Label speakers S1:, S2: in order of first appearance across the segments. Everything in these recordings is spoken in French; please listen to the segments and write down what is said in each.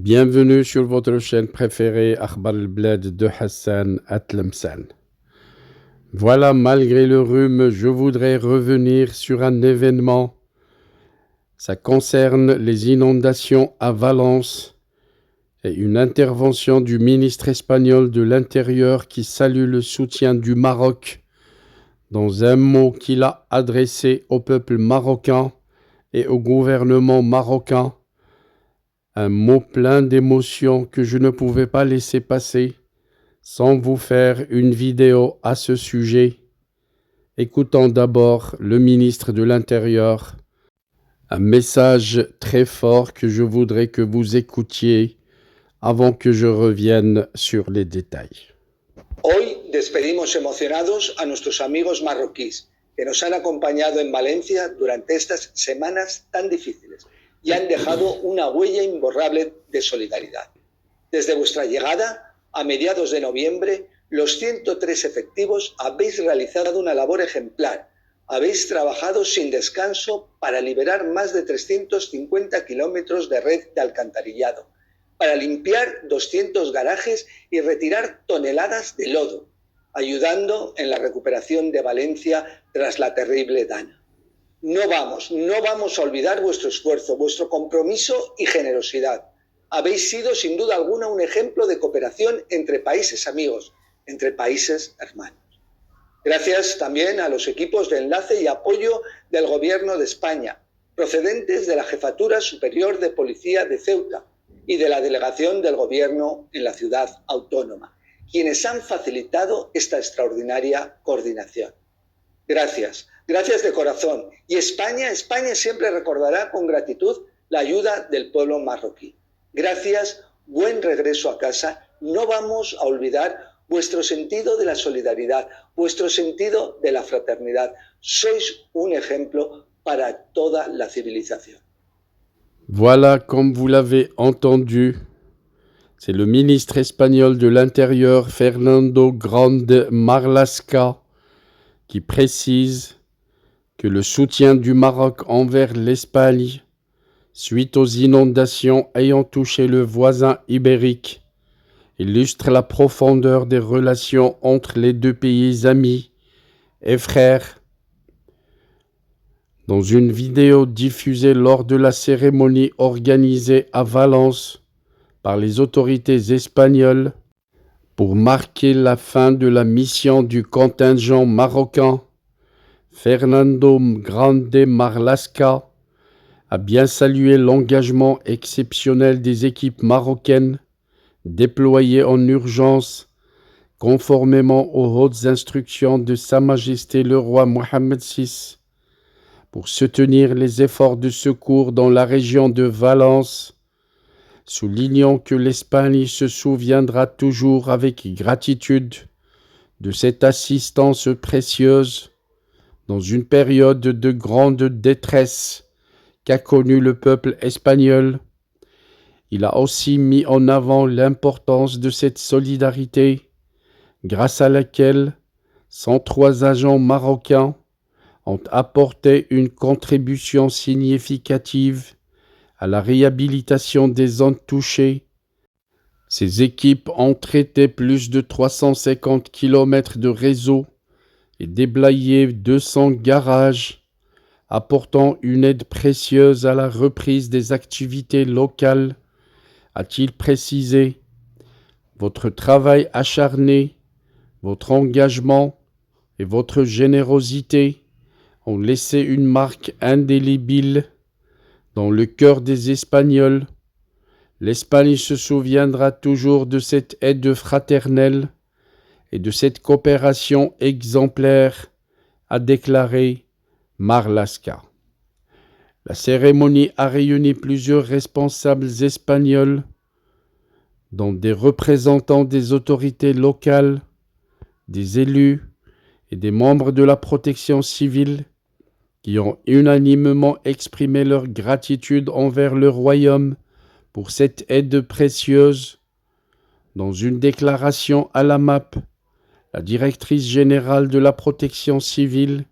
S1: Bienvenue sur votre chaîne préférée Akhbar al-Blad de Hassan Atlemsan. Voilà, malgré le rhume, je voudrais revenir sur un événement. Ça concerne les inondations à Valence et une intervention du ministre espagnol de l'Intérieur qui salue le soutien du Maroc dans un mot qu'il a adressé au peuple marocain et au gouvernement marocain. Un mot plein d'émotions que je ne pouvais pas laisser passer sans vous faire une vidéo à ce sujet. Écoutons d'abord le ministre de l'Intérieur, un message très fort que je voudrais que vous écoutiez avant que je revienne sur les détails.
S2: Hoy despedimos emocionados a nuestros amigos marroquíes que nos han acompañado en Valencia durante estas semanas tan difíciles y han dejado una huella imborrable de solidaridad. Desde vuestra llegada, a mediados de noviembre, los 103 efectivos habéis realizado una labor ejemplar. Habéis trabajado sin descanso para liberar más de 350 kilómetros de red de alcantarillado, para limpiar 200 garajes y retirar toneladas de lodo, ayudando en la recuperación de Valencia tras la terrible dana. No vamos a olvidar vuestro esfuerzo, vuestro compromiso y generosidad. Habéis sido sin duda alguna un ejemplo de cooperación entre países amigos, entre países hermanos. Gracias también a los equipos de enlace y apoyo del Gobierno de España, procedentes de la Jefatura Superior de Policía de Ceuta y de la Delegación del Gobierno en la ciudad autónoma, quienes han facilitado esta extraordinaria coordinación. Gracias de corazón. Y España siempre recordará con gratitud la ayuda del pueblo marroquí. Gracias, buen regreso a casa. No vamos a olvidar vuestro sentido de la solidaridad, vuestro sentido de la fraternidad. Sois un ejemplo para toda la civilización.
S1: Voilà, comme vous l'avez entendu, c'est le ministre espagnol de l'Intérieur, Fernando Grande Marlaska, qui précise que le soutien du Maroc envers l'Espagne, suite aux inondations ayant touché le voisin ibérique, illustre la profondeur des relations entre les deux pays amis et frères. Dans une vidéo diffusée lors de la cérémonie organisée à Valence par les autorités espagnoles pour marquer la fin de la mission du contingent marocain, Fernando Grande Marlaska a bien salué l'engagement exceptionnel des équipes marocaines déployées en urgence conformément aux hautes instructions de Sa Majesté le roi Mohammed VI pour soutenir les efforts de secours dans la région de Valence, soulignant que l'Espagne se souviendra toujours avec gratitude de cette assistance précieuse dans une période de grande détresse qu'a connue le peuple espagnol. Il a aussi mis en avant l'importance de cette solidarité, grâce à laquelle 103 agents marocains ont apporté une contribution significative à la réhabilitation des zones touchées. Ces équipes ont traité plus de 350 km de réseau et déblayé 200 garages, apportant une aide précieuse à la reprise des activités locales, a-t-il précisé. Votre travail acharné, votre engagement et votre générosité ont laissé une marque indélébile dans le cœur des Espagnols. L'Espagne se souviendra toujours de cette aide fraternelle et de cette coopération exemplaire, a déclaré Marlaska. La cérémonie a réuni plusieurs responsables espagnols, dont des représentants des autorités locales, des élus et des membres de la protection civile, qui ont unanimement exprimé leur gratitude envers le royaume pour cette aide précieuse. Dans une déclaration à la MAP, la directrice générale de la protection civile,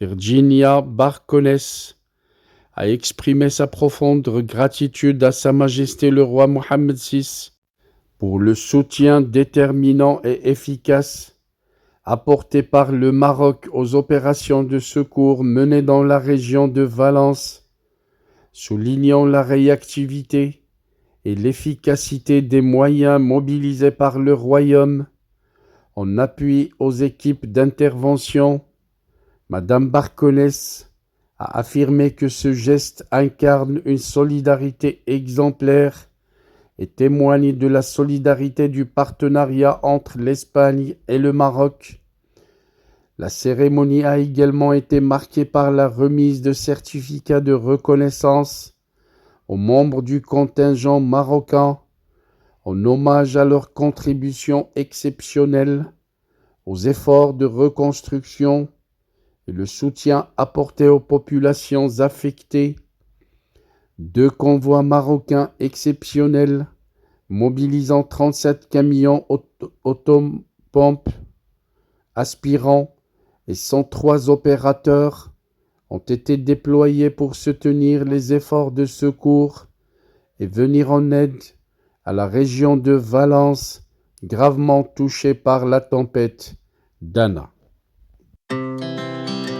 S1: Virginia Barcones, a exprimé sa profonde gratitude à Sa Majesté le roi Mohammed VI pour le soutien déterminant et efficace apporté par le Maroc aux opérations de secours menées dans la région de Valence, soulignant la réactivité et l'efficacité des moyens mobilisés par le Royaume en appui aux équipes d'intervention. Madame Barconès a affirmé que ce geste incarne une solidarité exemplaire et témoigne de la solidarité du partenariat entre l'Espagne et le Maroc. La cérémonie a également été marquée par la remise de certificats de reconnaissance aux membres du contingent marocain en hommage à leur contribution exceptionnelle aux efforts de reconstruction et le soutien apporté aux populations affectées. 2 convois marocains exceptionnels, mobilisant 37 camions autopompes aspirants et 103 opérateurs, ont été déployés pour soutenir les efforts de secours et venir en aide à la région de Valence, gravement touchée par la tempête Dana.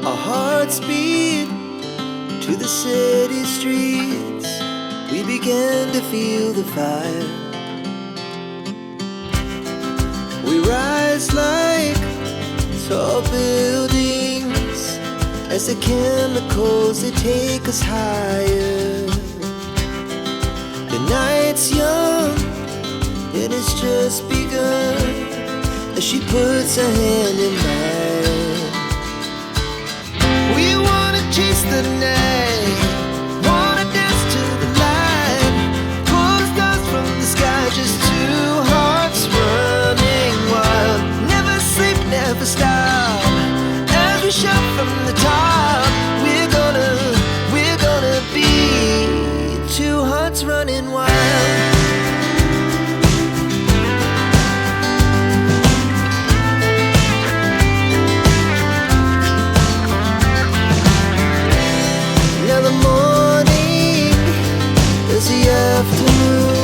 S3: Our hearts beat to the city streets. We began to feel the fire. We rise like tall buildings as the chemicals, they take us higher. The night's young and it's just begun as she puts her hand in mine. We wanna chase the night, wanna dance to the light, pull the stars from the sky, just 2 hearts running wild. Never sleep, never stop, as we shout from the top. We're gonna be 2 hearts running wild. Now the morning is the afternoon.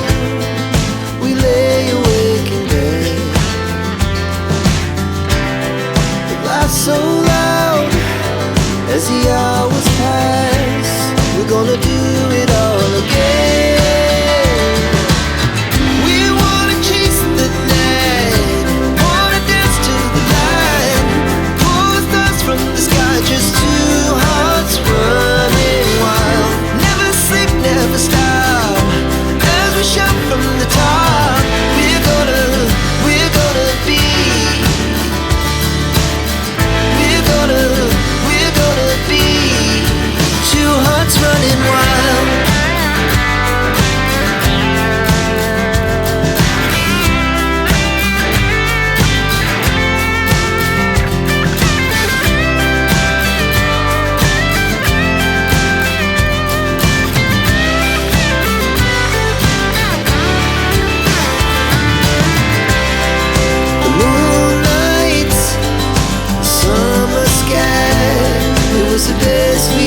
S3: We lay awake in bed. The laughs so loud as the hours pass. We're gonna do it all again. We wanna chase the night, wanna dance to the light, pull the stars from the sky, just 2 hearts running wild. Never sleep, never stop, as we shout from the top. We're gonna be, we're gonna be 2 hearts running wild. The moonlight, summer sky, it was the best we